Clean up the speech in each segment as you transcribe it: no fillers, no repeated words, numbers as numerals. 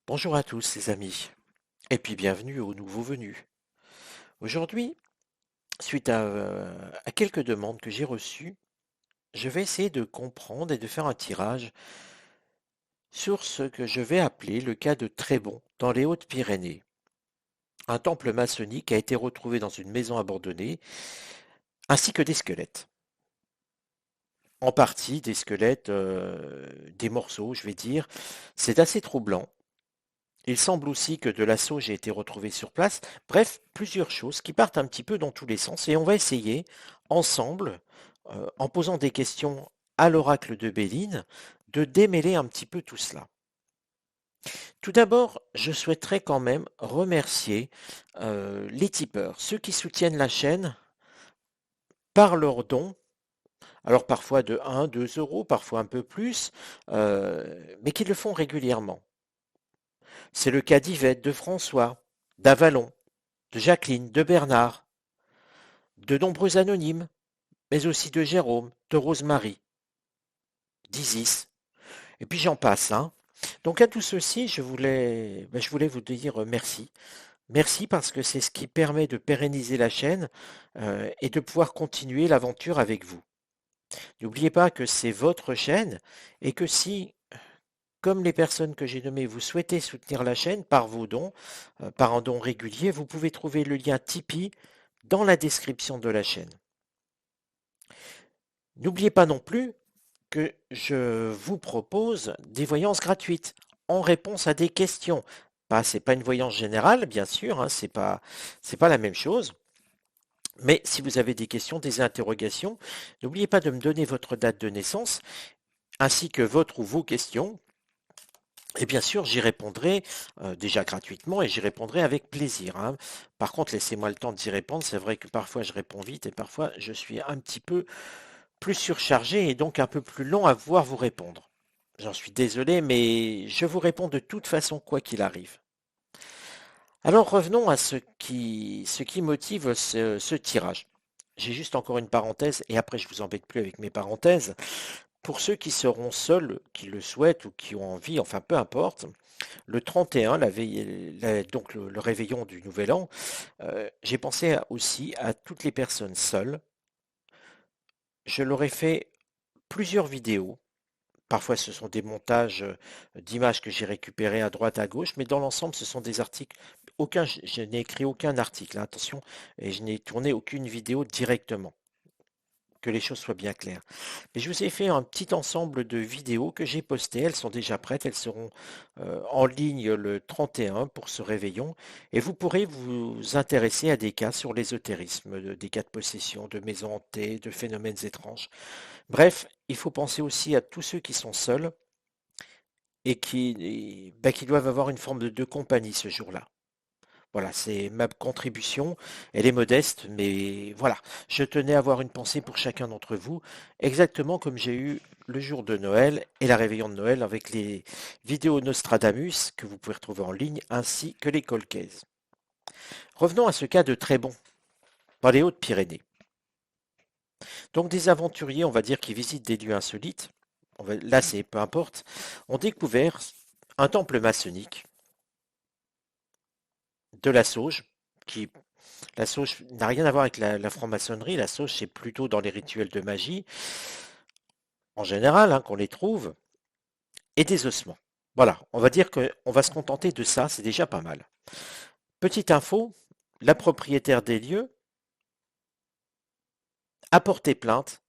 Bonjour à tous les amis, et puis bienvenue aux nouveaux venus. Aujourd'hui, suite à quelques demandes que j'ai reçues, je vais essayer de comprendre et de faire un tirage sur ce que je vais appeler le cas de Trébon, dans les Hautes-Pyrénées. Un temple maçonnique a été retrouvé dans une maison abandonnée, ainsi que des squelettes. En partie des squelettes, des morceaux, je vais dire. C'est assez troublant. Il semble aussi que de la sauge ait été retrouvée sur place. Bref, plusieurs choses qui partent un petit peu dans tous les sens. Et on va essayer, ensemble, en posant des questions à l'oracle de Béline, de démêler un petit peu tout cela. Tout d'abord, je souhaiterais quand même remercier les tipeurs, ceux qui soutiennent la chaîne par leurs dons. Alors parfois de 1, 2 euros, parfois un peu plus, mais qui le font régulièrement. C'est le cas d'Yvette, de François, d'Avalon, de Jacqueline, de Bernard, de nombreux anonymes, mais aussi de Jérôme, de Rosemary, d'Isis, et puis j'en passe, hein. Donc à tout ceci, je voulais vous dire merci. Merci parce que c'est ce qui permet de pérenniser la chaîne et de pouvoir continuer l'aventure avec vous. N'oubliez pas que c'est votre chaîne et que si, comme les personnes que j'ai nommées, vous souhaitez soutenir la chaîne par vos dons, par un don régulier, vous pouvez trouver le lien Tipeee dans la description de la chaîne. N'oubliez pas non plus que je vous propose des voyances gratuites en réponse à des questions. C'est pas une voyance générale, bien sûr, hein, c'est pas la même chose. Mais si vous avez des questions, des interrogations, n'oubliez pas de me donner votre date de naissance ainsi que votre ou vos questions. Et bien sûr, j'y répondrai déjà gratuitement et j'y répondrai avec plaisir, hein. Par contre, laissez-moi le temps d'y répondre. C'est vrai que parfois je réponds vite et parfois je suis un petit peu plus surchargé et donc un peu plus long à pouvoir vous répondre. J'en suis désolé, mais je vous réponds de toute façon quoi qu'il arrive. Alors revenons à ce qui motive ce tirage. J'ai juste encore une parenthèse et après je vous embête plus avec mes parenthèses. Pour ceux qui seront seuls, qui le souhaitent ou qui ont envie, enfin peu importe, le 31, donc le réveillon du Nouvel An, j'ai pensé aussi à toutes les personnes seules. Je leur ai fait plusieurs vidéos. Parfois, ce sont des montages d'images que j'ai récupérées à droite, à gauche, mais dans l'ensemble, ce sont des articles. Je n'ai écrit aucun article, hein, attention, et je n'ai tourné aucune vidéo directement. Que les choses soient bien claires. Mais je vous ai fait un petit ensemble de vidéos que j'ai postées. Elles sont déjà prêtes. Elles seront en ligne le 31 pour ce réveillon. Et vous pourrez vous intéresser à des cas sur l'ésotérisme, des cas de possession, de maisons hantées, de phénomènes étranges. Bref, il faut penser aussi à tous ceux qui sont seuls et qui doivent avoir une forme de compagnie ce jour-là. Voilà, c'est ma contribution. Elle est modeste, mais voilà. Je tenais à avoir une pensée pour chacun d'entre vous, exactement comme j'ai eu le jour de Noël et la réveillon de Noël avec les vidéos Nostradamus que vous pouvez retrouver en ligne, ainsi que les colcaises. Revenons à ce cas de Trébon, dans les Hautes-Pyrénées. Donc des aventuriers, on va dire, qui visitent des lieux insolites, là c'est peu importe, ont découvert un temple maçonnique de la Sauge, qui la sauge n'a rien à voir avec la franc-maçonnerie. La sauge, c'est plutôt dans les rituels de magie, en général, hein, qu'on les trouve, et des ossements. Voilà, on va dire qu'on va se contenter de ça, c'est déjà pas mal. Petite info, la propriétaire des lieux a porté plainte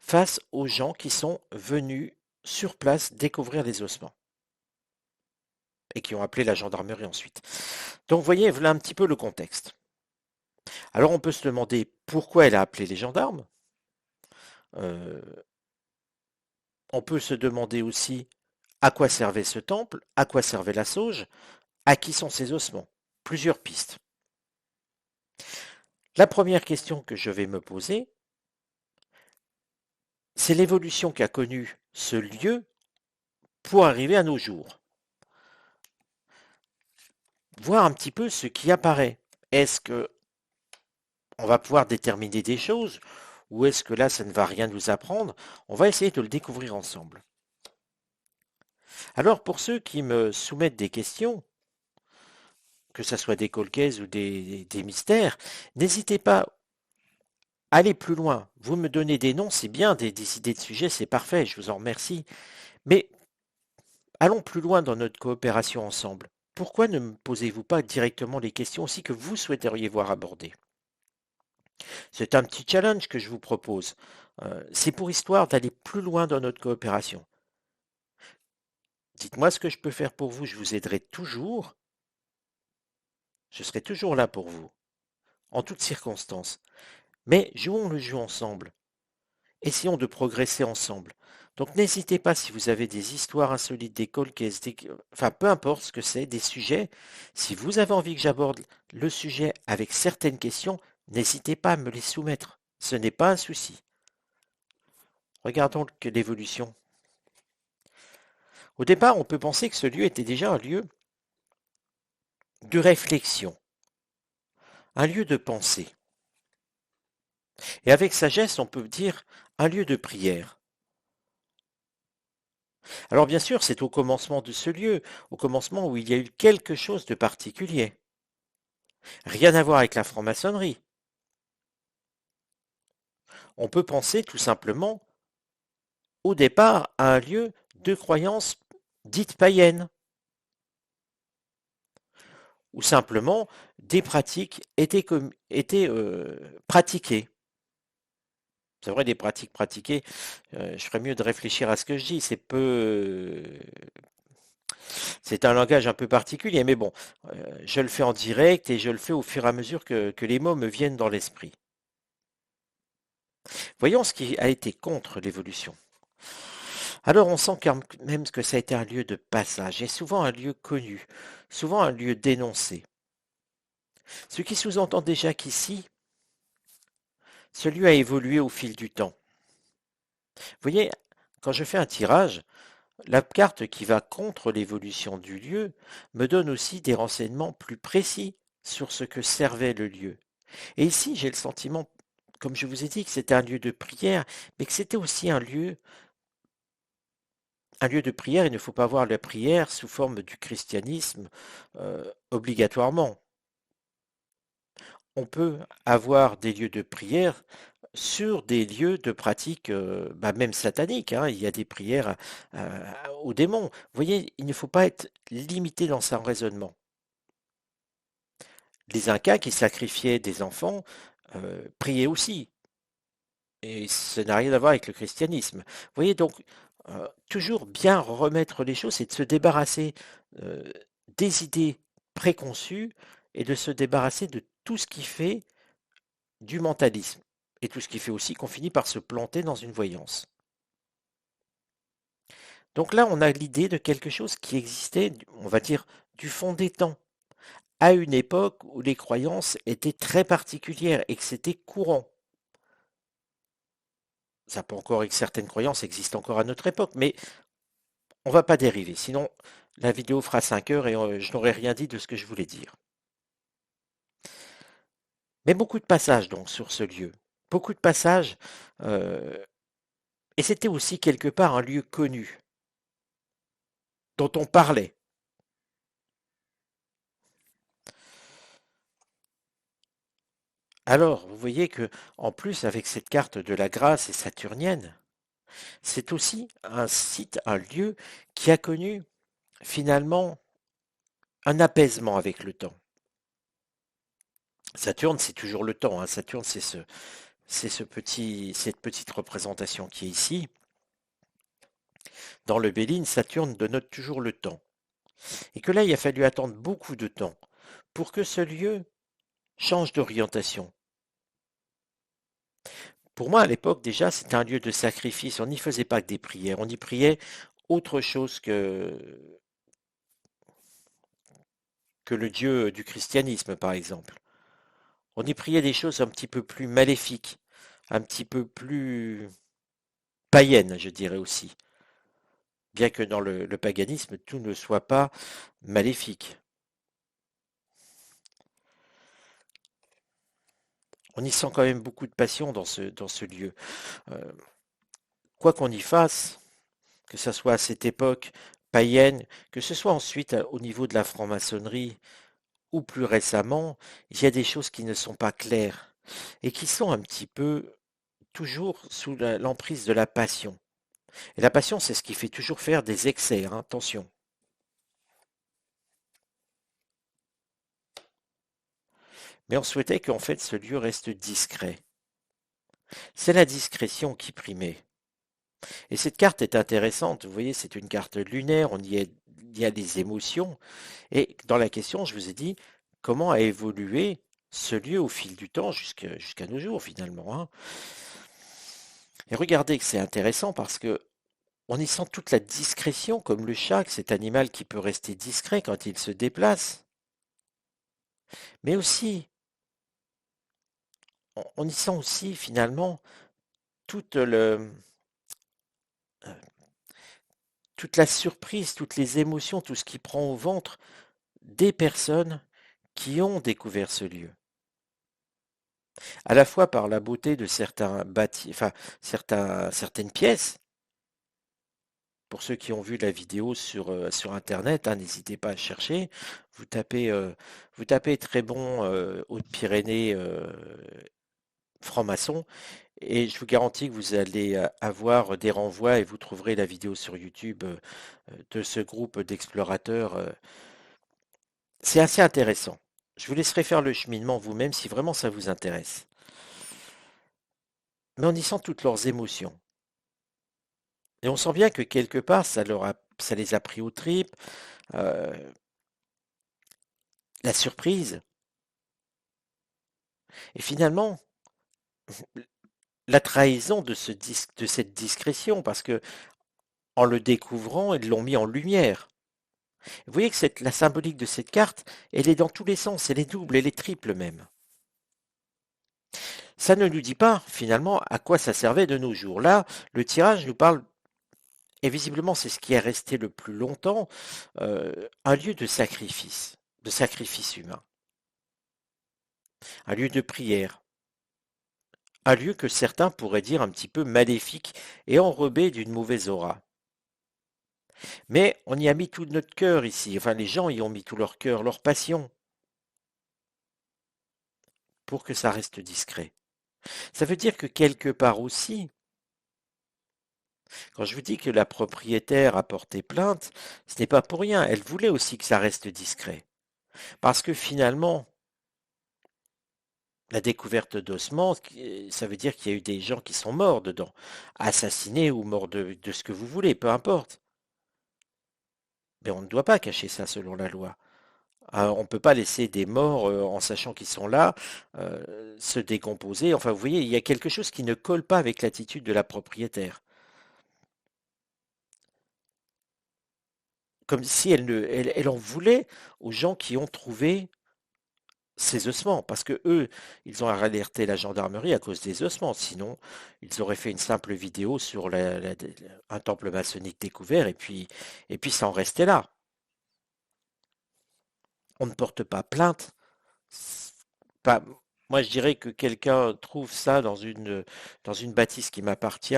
face aux gens qui sont venus sur place découvrir les ossements et qui ont appelé la gendarmerie ensuite. Donc vous voyez, voilà un petit peu le contexte. Alors on peut se demander pourquoi elle a appelé les gendarmes. Euh, on peut se demander aussi à quoi servait ce temple, à quoi servait la sauge, à qui sont ces ossements. Plusieurs pistes. La première question que je vais me poser, c'est l'évolution qu'a connue ce lieu pour arriver à nos jours. Voir un petit peu ce qui apparaît. Est-ce que on va pouvoir déterminer des choses ou est-ce que là ça ne va rien nous apprendre? On va essayer de le découvrir ensemble. Alors pour ceux qui me soumettent des questions, que ce soit des cold cases ou des mystères, n'hésitez pas à aller plus loin. Vous me donnez des noms, c'est bien, des idées de sujets, c'est parfait, je vous en remercie. Mais allons plus loin dans notre coopération ensemble. Pourquoi ne me posez-vous pas directement les questions aussi que vous souhaiteriez voir abordées? C'est un petit challenge que je vous propose. C'est pour histoire d'aller plus loin dans notre coopération. Dites-moi ce que je peux faire pour vous, je vous aiderai toujours. Je serai toujours là pour vous, en toutes circonstances. Mais jouons le jeu ensemble. Essayons de progresser ensemble. Donc n'hésitez pas si vous avez des histoires insolites, des cold cases, enfin peu importe ce que c'est, des sujets. Si vous avez envie que j'aborde le sujet avec certaines questions, n'hésitez pas à me les soumettre. Ce n'est pas un souci. Regardons l'évolution. Au départ, on peut penser que ce lieu était déjà un lieu de réflexion, un lieu de pensée. Et avec sagesse, on peut dire un lieu de prière. Alors bien sûr, c'est au commencement de ce lieu, au commencement où il y a eu quelque chose de particulier. Rien à voir avec la franc-maçonnerie. On peut penser tout simplement, au départ, à un lieu de croyance dite païenne, où simplement des pratiques étaient pratiquées. C'est vrai, des pratiques pratiquées, je ferais mieux de réfléchir à ce que je dis. C'est un langage un peu particulier, mais bon, je le fais en direct et je le fais au fur et à mesure que les mots me viennent dans l'esprit. Voyons ce qui a été contre l'évolution. Alors on sent quand même que ça a été un lieu de passage, et souvent un lieu connu, souvent un lieu dénoncé. Ce qui sous-entend déjà qu'ici, ce lieu a évolué au fil du temps. Vous voyez, quand je fais un tirage, la carte qui va contre l'évolution du lieu me donne aussi des renseignements plus précis sur ce que servait le lieu. Et ici, j'ai le sentiment, comme je vous ai dit, que c'était un lieu de prière, mais que c'était aussi un lieu de prière. Il ne faut pas voir la prière sous forme du christianisme obligatoirement. On peut avoir des lieux de prière sur des lieux de pratique, même satanique, hein. Il y a des prières aux démons. Vous voyez, il ne faut pas être limité dans son raisonnement. Les Incas qui sacrifiaient des enfants priaient aussi. Et ça n'a rien à voir avec le christianisme. Vous voyez donc, toujours bien remettre les choses et de se débarrasser euh, des idées préconçues et de se débarrasser de tout ce qui fait du mentalisme et tout ce qui fait aussi qu'on finit par se planter dans une voyance. Donc là, on a l'idée de quelque chose qui existait, on va dire, du fond des temps, à une époque où les croyances étaient très particulières et que c'était courant. Ça peut encore, que certaines croyances existent encore à notre époque, mais on va pas dériver, sinon la vidéo fera 5 heures et je n'aurai rien dit de ce que je voulais dire. Mais beaucoup de passages donc sur ce lieu, beaucoup de passages, euh, et c'était aussi quelque part un lieu connu, dont on parlait. Alors, vous voyez que, en plus, avec cette carte de la grâce et saturnienne, c'est aussi un site, un lieu qui a connu finalement un apaisement avec le temps. Saturne, c'est toujours le temps, hein. Saturne, cette petite représentation qui est ici. Dans le Béline, Saturne dénote toujours le temps. Et que là, il a fallu attendre beaucoup de temps pour que ce lieu change d'orientation. Pour moi, à l'époque, déjà, c'était un lieu de sacrifice. On n'y faisait pas que des prières. On y priait autre chose que le Dieu du christianisme, par exemple. On y priait des choses un petit peu plus maléfiques, un petit peu plus païennes, je dirais aussi. Bien que dans le paganisme, tout ne soit pas maléfique. On y sent quand même beaucoup de passion dans ce lieu. Euh, Quoi qu'on y fasse, que ce soit à cette époque païenne, que ce soit ensuite au niveau de la franc-maçonnerie ou plus récemment, il y a des choses qui ne sont pas claires et qui sont un petit peu toujours sous l'emprise de la passion. Et la passion, c'est ce qui fait toujours faire des excès, hein, attention. Mais on souhaitait qu'en fait ce lieu reste discret. C'est la discrétion qui primait. Et cette carte est intéressante, vous voyez, c'est une carte lunaire, il y a des émotions. Et dans la question, je vous ai dit comment a évolué ce lieu au fil du temps jusqu'à nos jours finalement, hein. Et regardez que c'est intéressant parce que on y sent toute la discrétion, comme le chat, cet animal qui peut rester discret quand il se déplace. Mais aussi, on y sent aussi finalement toute euh, toute la surprise, toutes les émotions, tout ce qui prend au ventre des personnes qui ont découvert ce lieu. À la fois par la beauté de certains bâtis, enfin certaines pièces. Pour ceux qui ont vu la vidéo sur internet, hein, n'hésitez pas à chercher. Vous tapez, euh, vous tapez très bon Hautes-Pyrénées franc-maçon et je vous garantis que vous allez avoir des renvois et vous trouverez la vidéo sur YouTube de ce groupe d'explorateurs. C'est assez intéressant. Je vous laisserai faire le cheminement vous-même si vraiment ça vous intéresse. Mais on y sent toutes leurs émotions. Et on sent bien que quelque part, ça les a pris aux tripes. euh, la surprise. Et finalement, la trahison de cette discrétion, parce que en le découvrant, ils l'ont mis en lumière. Vous voyez que la symbolique de cette carte, elle est dans tous les sens, elle est double, elle est triple même. Ça ne nous dit pas, finalement, à quoi ça servait de nos jours. Là, le tirage nous parle, et visiblement c'est ce qui est resté le plus longtemps, un lieu de sacrifice humain, un lieu de prière, un lieu que certains pourraient dire un petit peu maléfique et enrobé d'une mauvaise aura. Mais on y a mis tout notre cœur ici, enfin les gens y ont mis tout leur cœur, leur passion, pour que ça reste discret. Ça veut dire que quelque part aussi, quand je vous dis que la propriétaire a porté plainte, ce n'est pas pour rien, elle voulait aussi que ça reste discret. Parce que finalement, la découverte d'ossements, ça veut dire qu'il y a eu des gens qui sont morts dedans, assassinés ou morts de ce que vous voulez, peu importe. Mais on ne doit pas cacher ça selon la loi. On ne peut pas laisser des morts, en sachant qu'ils sont là, se décomposer. Enfin, vous voyez, il y a quelque chose qui ne colle pas avec l'attitude de la propriétaire. Comme si elle en voulait aux gens qui ont trouvé ces ossements. Parce que eux, ils ont alerté la gendarmerie à cause des ossements. Sinon, ils auraient fait une simple vidéo sur un temple maçonnique découvert et puis ça en restait là. On ne porte pas plainte. Pas, moi, je dirais que quelqu'un trouve ça dans une bâtisse qui m'appartient.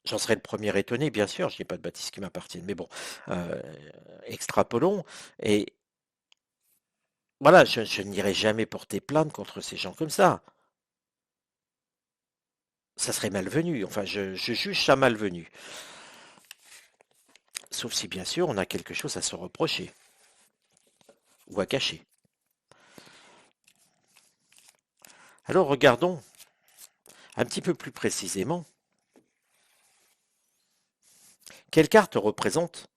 J'en serais le premier étonné, bien sûr. Je n'ai pas de bâtisse qui m'appartient, mais bon, euh, extrapolons. Et voilà, je n'irai jamais porter plainte contre ces gens comme ça. Ça serait malvenu. Enfin, je juge ça malvenu. Sauf si, bien sûr, on a quelque chose à se reprocher ou à cacher. Alors, regardons un petit peu plus précisément quelle carte représente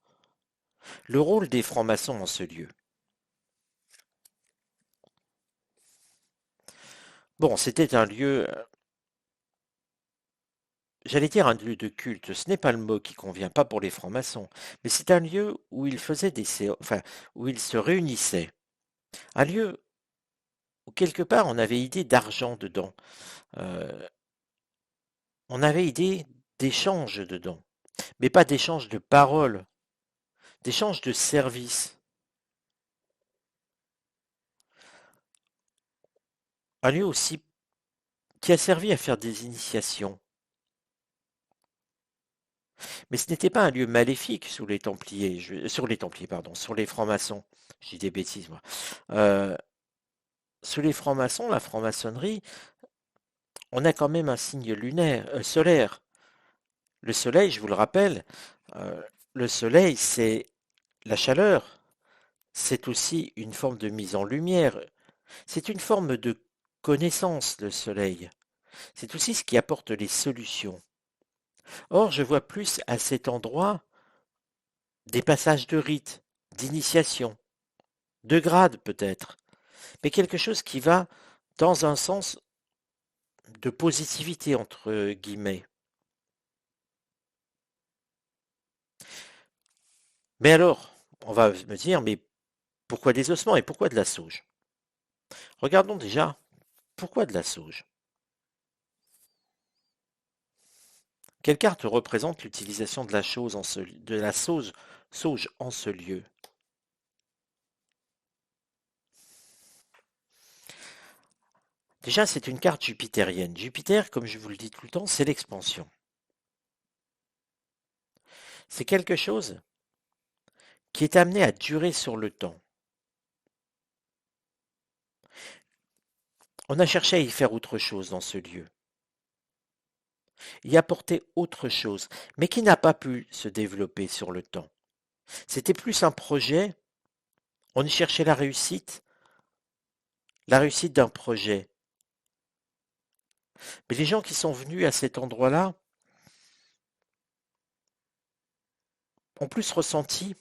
le rôle des francs-maçons en ce lieu. Bon, c'était un lieu, j'allais dire un lieu de culte, ce n'est pas le mot qui convient, pas pour les francs-maçons, mais c'est un lieu où ils faisaient des séances, enfin, où ils se réunissaient. Un lieu où quelque part on avait idée d'argent dedans. Euh, on avait idée d'échange dedans, mais pas d'échange de paroles, d'échange de services. Un lieu aussi qui a servi à faire des initiations. Mais ce n'était pas un lieu maléfique sous les Templiers, sur les Templiers, pardon, sur les francs-maçons. Je dis des bêtises, moi. Euh, Sous les francs-maçons, la franc-maçonnerie, on a quand même un signe lunaire, solaire. Le soleil, je vous le rappelle, euh, le soleil, c'est la chaleur. C'est aussi une forme de mise en lumière. C'est une forme de connaissance, le soleil. C'est aussi ce qui apporte les solutions. Or, je vois plus à cet endroit des passages de rites, d'initiation, de grades peut-être, mais quelque chose qui va dans un sens de positivité, entre guillemets. Mais alors, on va me dire, mais pourquoi des ossements et pourquoi de la sauge? Regardons déjà, pourquoi de la sauge? Quelle carte représente l'utilisation de la chose de la sauge en ce lieu? Déjà, c'est une carte jupitérienne. Jupiter, comme je vous le dis tout le temps, c'est l'expansion. C'est quelque chose qui est amené à durer sur le temps. On a cherché à y faire autre chose dans ce lieu, y apporter autre chose, mais qui n'a pas pu se développer sur le temps. C'était plus un projet, on y cherchait la réussite d'un projet. Mais les gens qui sont venus à cet endroit-là ont plus ressenti,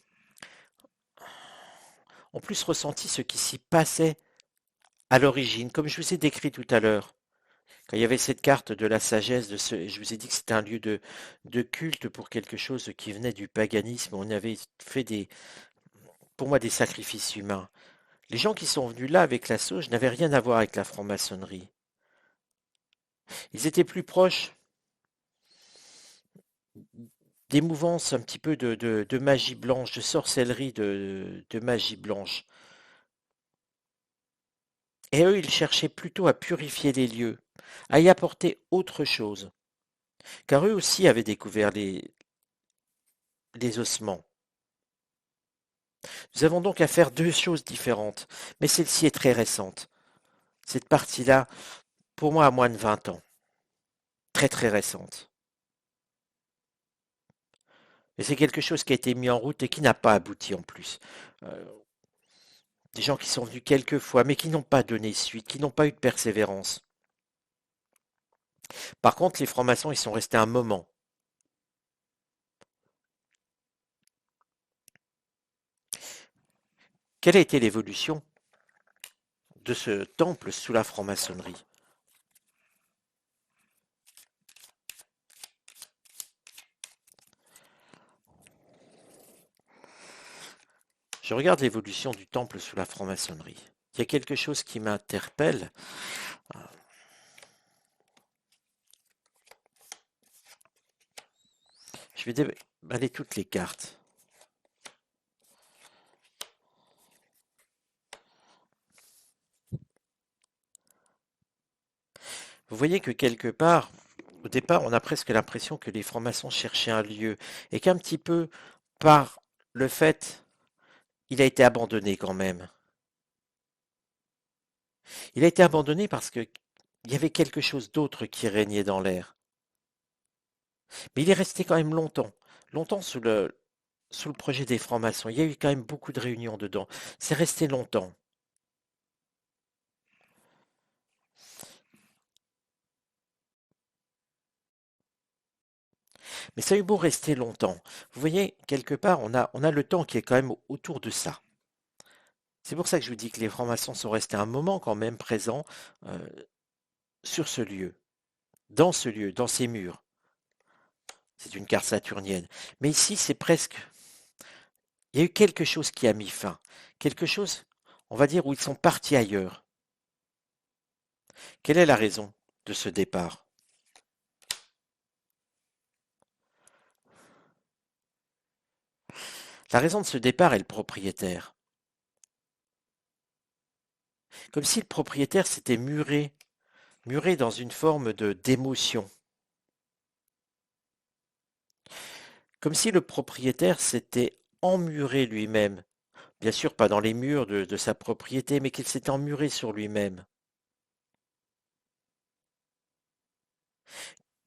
ont plus ressenti ce qui s'y passait à l'origine, comme je vous ai décrit tout à l'heure. Quand il y avait cette carte de la sagesse, je vous ai dit que c'était un lieu de culte pour quelque chose qui venait du paganisme. On avait fait pour moi, des sacrifices humains. Les gens qui sont venus là avec la sauge n'avaient rien à voir avec la franc-maçonnerie. Ils étaient plus proches des mouvances un petit peu de magie blanche, de sorcellerie de magie blanche. Et eux, ils cherchaient plutôt à purifier les lieux, à y apporter autre chose. Car eux aussi avaient découvert les ossements. Nous avons donc à faire deux choses différentes, mais celle-ci est très récente. Cette partie-là, pour moi, a moins de 20 ans. Très très récente. Et c'est quelque chose qui a été mis en route et qui n'a pas abouti en plus. Euh, des gens qui sont venus quelques fois, mais qui n'ont pas donné suite, qui n'ont pas eu de persévérance. Par contre, les francs-maçons, ils sont restés un moment. Quelle a été l'évolution de ce temple sous la franc-maçonnerie? Je regarde l'évolution du temple sous la franc-maçonnerie. Il y a quelque chose qui m'interpelle. Je vais déballer toutes les cartes. Vous voyez que quelque part, au départ, on a presque l'impression que les francs-maçons cherchaient un lieu et qu'un petit peu par le fait, il a été abandonné quand même. Il a été abandonné parce que il y avait quelque chose d'autre qui régnait dans l'air. Mais il est resté quand même longtemps, longtemps sous le projet des francs-maçons. Il y a eu quand même beaucoup de réunions dedans. C'est resté longtemps. Mais ça a eu beau rester longtemps. Vous voyez, quelque part, on a le temps qui est quand même autour de ça. C'est pour ça que je vous dis que les francs-maçons sont restés un moment quand même présents euh, sur ce lieu, dans ces murs. C'est une carte saturnienne. Mais ici, c'est presque... Il y a eu quelque chose qui a mis fin. Quelque chose, on va dire, où ils sont partis ailleurs. Quelle est la raison de ce départ? La raison de ce départ est le propriétaire. Comme si le propriétaire s'était muré dans une forme de d'émotion. comme si le propriétaire s'était emmuré lui-même. Bien sûr, pas dans les murs de sa propriété, mais qu'il s'était emmuré sur lui-même.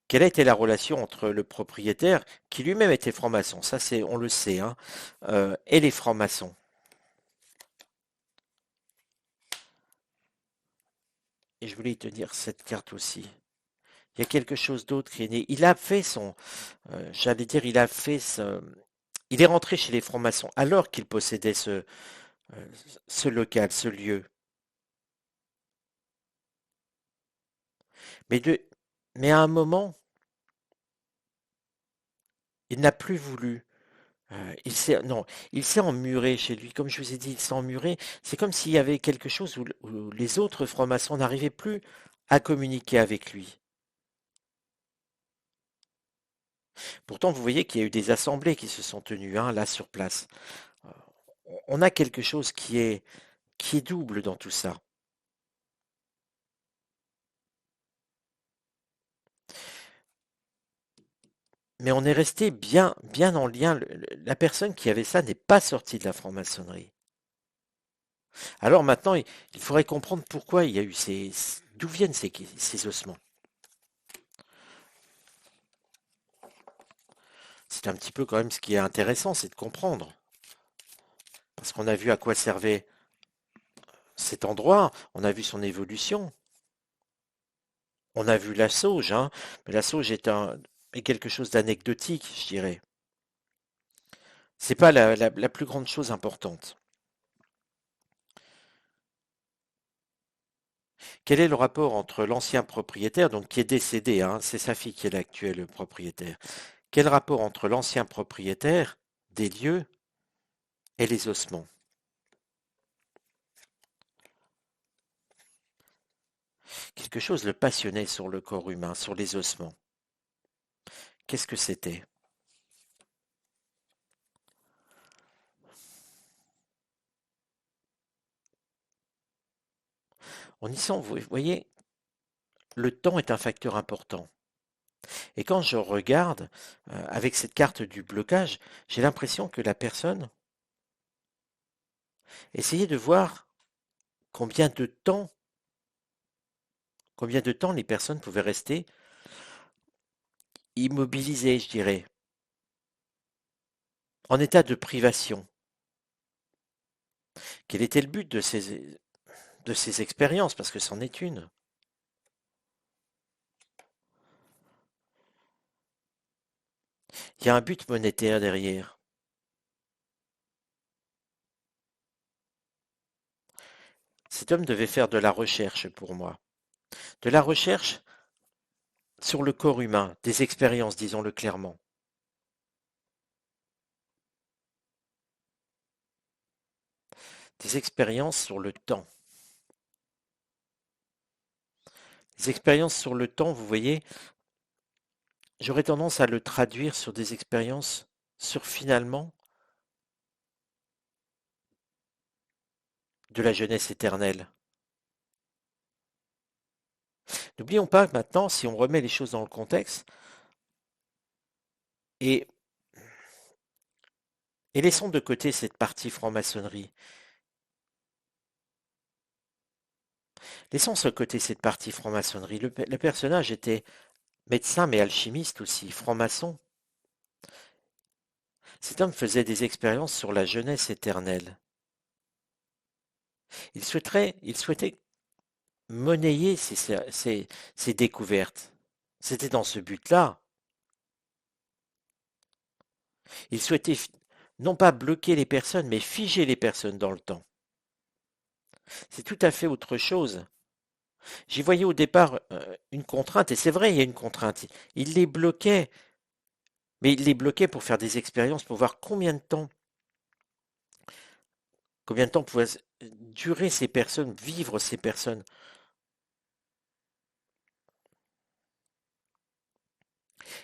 Quelle a été la relation entre le propriétaire, qui lui-même était franc-maçon, ça c'est, on le sait, hein, et les francs-maçons? Et je voulais te dire cette carte aussi. Il y a quelque chose d'autre qui est né. Il a fait son, j'allais dire, il est rentré chez les francs-maçons alors qu'il possédait ce local, ce lieu. Mais, de, mais à un moment, il n'a plus voulu. Non, il s'est emmuré chez lui. Comme je vous ai dit, il s'est emmuré. C'est comme s'il y avait quelque chose où les autres francs-maçons n'arrivaient plus à communiquer avec lui. Pourtant, vous voyez qu'il y a eu des assemblées qui se sont tenues, hein, là sur place. Euh, On a quelque chose qui est double dans tout ça. Mais on est resté bien, bien en lien. La personne qui avait ça n'est pas sortie de la franc-maçonnerie. Alors maintenant, il faudrait comprendre pourquoi il y a eu d'où viennent ces ossements. C'est un petit peu quand même ce qui est intéressant, c'est de comprendre. Parce qu'on a vu à quoi servait cet endroit, on a vu son évolution, on a vu la sauge, hein, mais la sauge est quelque chose d'anecdotique, je dirais. C'est pas la plus grande chose importante. Quel est le rapport entre l'ancien propriétaire, donc qui est décédé, hein, c'est sa fille qui est l'actuel propriétaire. Quel rapport entre l'ancien propriétaire des lieux et les ossements? Quelque chose le passionnait sur le corps humain, sur les ossements. Qu'est-ce que c'était? On y sent, vous voyez, le temps est un facteur important. Et quand je regarde avec cette carte du blocage, j'ai l'impression que la personne essayait de voir combien de temps, combien de temps les personnes pouvaient rester immobilisées, je dirais, en état de privation. Quel était le but de ces expériences? Parce que c'en est une. Il y a un but monétaire derrière. Cet homme devait faire de la recherche pour moi. De la recherche sur le corps humain, des expériences, disons-le clairement. Des expériences sur le temps. Des expériences sur le temps, vous voyez, j'aurais tendance à le traduire sur des expériences sur finalement de la jeunesse éternelle. N'oublions pas que maintenant, si on remet les choses dans le contexte, et, et laissons de côté cette partie franc-maçonnerie, laissons de côté cette partie franc-maçonnerie, le personnage était médecin mais alchimiste aussi, franc-maçon. Cet homme faisait des expériences sur la jeunesse éternelle. Il souhaitait monnayer ses découvertes. C'était dans ce but-là. Il souhaitait non pas bloquer les personnes, mais figer les personnes dans le temps. C'est tout à fait autre chose. J'y voyais au départ une contrainte, et c'est vrai, il y a une contrainte. Il les bloquait, mais il les bloquait pour faire des expériences, pour voir combien de temps pouvaient durer ces personnes, vivre ces personnes.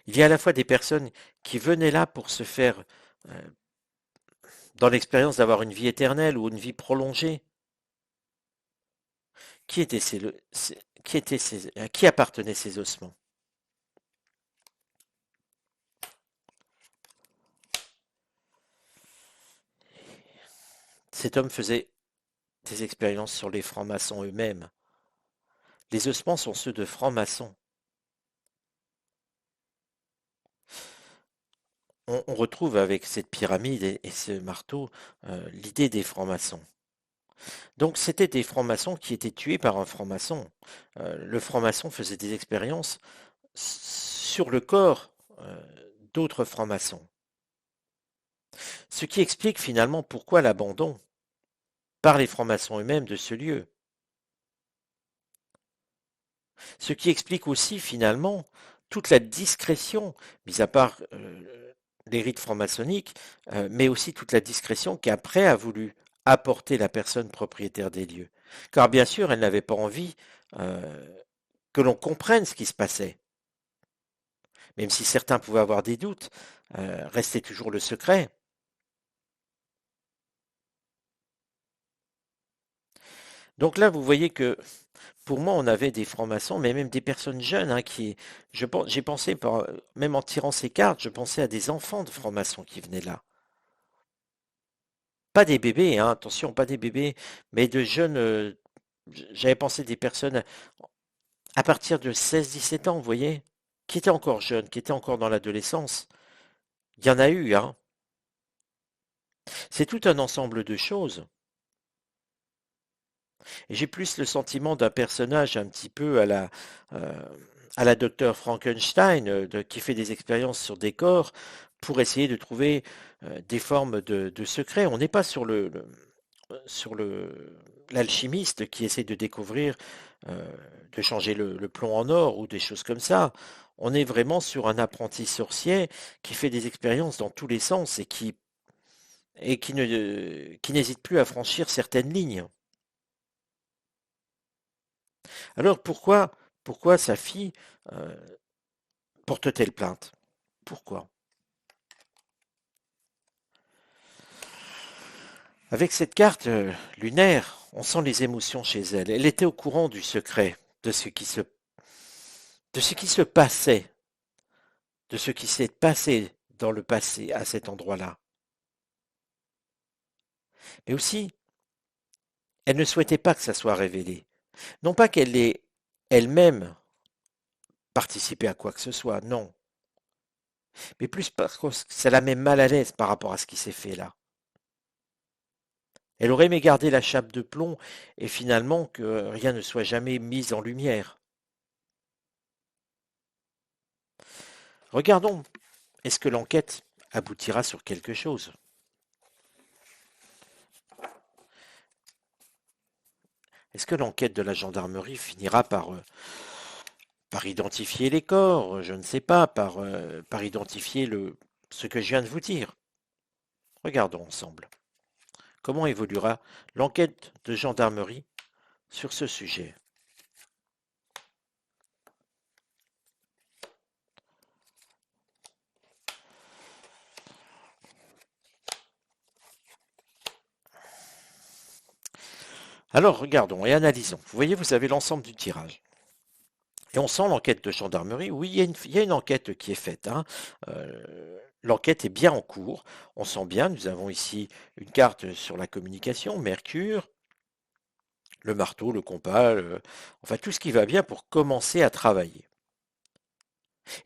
Il y a à la fois des personnes qui venaient là pour se faire, euh, dans l'expérience d'avoir une vie éternelle ou une vie prolongée. Qui étaient à qui appartenaient ces ossements? Cet homme faisait des expériences sur les francs-maçons eux-mêmes. Les ossements sont ceux de francs-maçons. On retrouve avec cette pyramide et ce marteau l'idée des francs-maçons. Donc c'était des francs-maçons qui étaient tués par un franc-maçon. Le franc-maçon faisait des expériences sur le corps d'autres francs-maçons. Ce qui explique finalement pourquoi l'abandon par les francs-maçons eux-mêmes de ce lieu. Ce qui explique aussi finalement toute la discrétion, mis à part les rites francs-maçonniques, mais aussi toute la discrétion qu'après a voulu apporter la personne propriétaire des lieux. Car bien sûr, elle n'avait pas envie euh, que l'on comprenne ce qui se passait. Même si certains pouvaient avoir des doutes, restait toujours le secret. Donc là, vous voyez que pour moi, on avait des francs-maçons, mais même des personnes jeunes, hein, j'ai pensé, même en tirant ces cartes, je pensais à des enfants de francs-maçons qui venaient là. Pas des bébés, hein, attention, pas des bébés, mais de jeunes, j'avais pensé des personnes à partir de 16-17 ans, vous voyez, qui étaient encore jeunes, qui étaient encore dans l'adolescence. Il y en a eu, hein. C'est tout un ensemble de choses. Et j'ai plus le sentiment d'un personnage un petit peu euh, à la docteur Frankenstein, qui fait des expériences sur des corps pour essayer de trouver des formes de secrets. On n'est pas sur l'alchimiste qui essaie de découvrir, euh, de changer le plomb en or ou des choses comme ça. On est vraiment sur un apprenti sorcier qui fait des expériences dans tous les sens qui n'hésite plus à franchir certaines lignes. Alors pourquoi sa fille euh, porte-t-elle plainte? Pourquoi? Avec cette carte lunaire, on sent les émotions chez elle. Elle était au courant du secret, de ce qui se passait, de ce qui s'est passé dans le passé à cet endroit-là. Mais aussi, elle ne souhaitait pas que ça soit révélé. Non pas qu'elle ait elle-même participé à quoi que ce soit, non. Mais plus parce que ça la met mal à l'aise par rapport à ce qui s'est fait là. Elle aurait aimé garder la chape de plomb et finalement que rien ne soit jamais mis en lumière. Regardons, est-ce que l'enquête aboutira sur quelque chose? Est-ce que l'enquête de la gendarmerie finira par identifier les corps? Je ne sais pas, par identifier ce que je viens de vous dire. Regardons ensemble. Comment évoluera l'enquête de gendarmerie sur ce sujet? Alors, regardons et analysons. Vous voyez, vous avez l'ensemble du tirage. Et on sent l'enquête de gendarmerie. Oui, il y a une enquête qui est faite, hein. L'enquête est bien en cours. On sent bien, nous avons ici une carte sur la communication, Mercure, le marteau, le compas, enfin tout ce qui va bien pour commencer à travailler.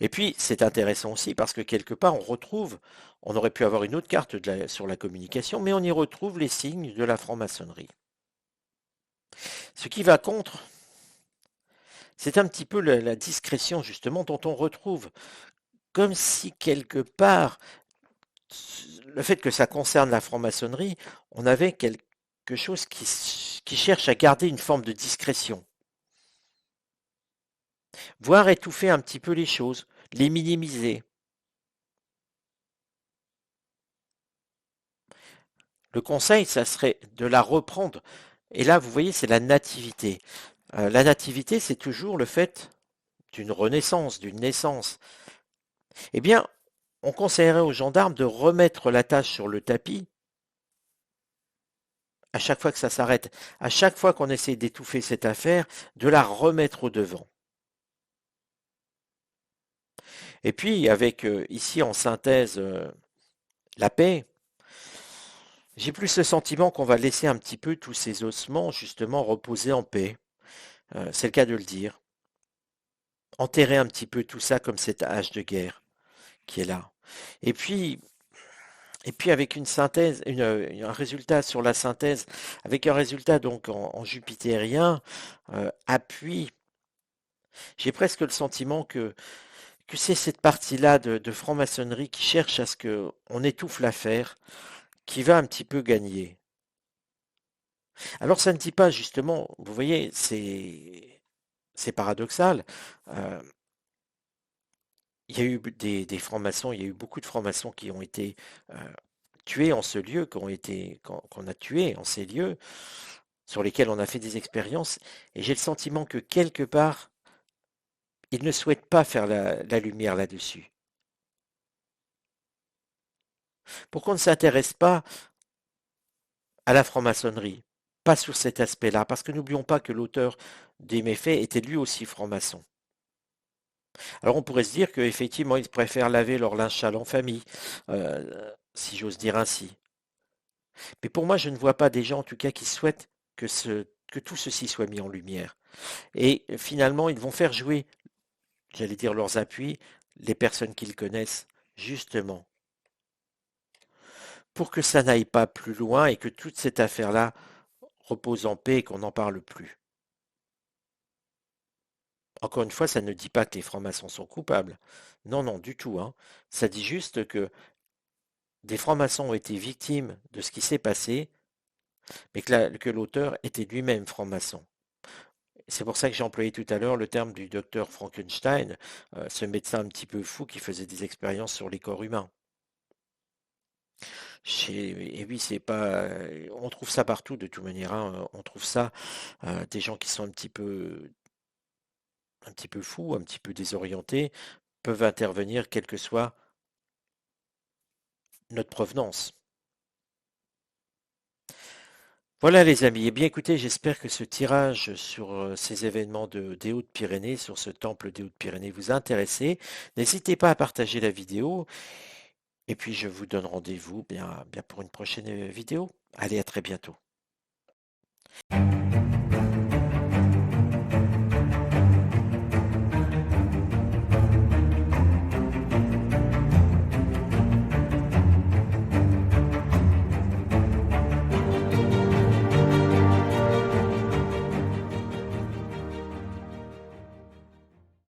Et puis, c'est intéressant aussi parce que quelque part, on aurait pu avoir une autre carte sur la communication, mais on y retrouve les signes de la franc-maçonnerie. Ce qui va contre, c'est un petit peu la discrétion justement dont on retrouve comme si quelque part, le fait que ça concerne la franc-maçonnerie, on avait quelque chose qui cherche à garder une forme de discrétion, voire étouffer un petit peu les choses, les minimiser. Le conseil, ça serait de la reprendre. Et là, vous voyez, c'est la nativité. La nativité, c'est toujours le fait d'une renaissance, d'une naissance. Eh bien, on conseillerait aux gendarmes de remettre la tâche sur le tapis à chaque fois que ça s'arrête, à chaque fois qu'on essaie d'étouffer cette affaire, de la remettre au devant. Et puis, avec ici en synthèse la paix, J'ai plus le sentiment qu'on va laisser un petit peu tous ces ossements justement reposer en paix. C'est le cas de le dire. Enterrer un petit peu tout ça comme cette hache de guerre qui est là. Et puis, et puis avec une synthèse, un résultat sur la synthèse, avec un résultat donc en jupitérien, appuie, j'ai presque le sentiment que c'est cette partie-là de franc-maçonnerie qui cherche à ce que on étouffe l'affaire, qui va un petit peu gagner. Alors ça ne dit pas justement, vous voyez, c'est paradoxal. euh, il y a eu des francs-maçons, il y a eu beaucoup de francs-maçons qui ont été tués en ce lieu, qu'on a tués en ces lieux, sur lesquels on a fait des expériences, et j'ai le sentiment que quelque part, ils ne souhaitent pas faire la lumière là-dessus. Pourquoi on ne s'intéresse pas à la franc-maçonnerie? Pas sur cet aspect-là, parce que n'oublions pas que l'auteur des méfaits était lui aussi franc-maçon. Alors on pourrait se dire qu'effectivement, ils préfèrent laver leur linge sale en famille, si j'ose dire ainsi. Mais pour moi, je ne vois pas des gens, en tout cas, qui souhaitent que tout ceci soit mis en lumière. Et finalement, ils vont faire jouer, j'allais dire leurs appuis, les personnes qu'ils connaissent, justement, pour que ça n'aille pas plus loin et que toute cette affaire-là repose en paix et qu'on n'en parle plus. Encore une fois, ça ne dit pas que les francs-maçons sont coupables. Non, non, du tout, hein. Ça dit juste que des francs-maçons ont été victimes de ce qui s'est passé, mais que l'auteur était lui-même franc-maçon. C'est pour ça que j'ai employé tout à l'heure le terme du docteur Frankenstein, ce médecin un petit peu fou qui faisait des expériences sur les corps humains. Et oui, c'est pas, on trouve ça partout de toute manière, hein. On trouve ça, des gens qui sont un petit peu fous, un petit peu désorientés, peuvent intervenir quelle que soit notre provenance. Voilà les amis, eh bien écoutez, j'espère que ce tirage sur ces événements des Hautes-Pyrénées, sur ce temple des Hautes-Pyrénées vous a intéressé. N'hésitez pas à partager la vidéo et puis je vous donne rendez-vous bien pour une prochaine vidéo. Allez, à très bientôt.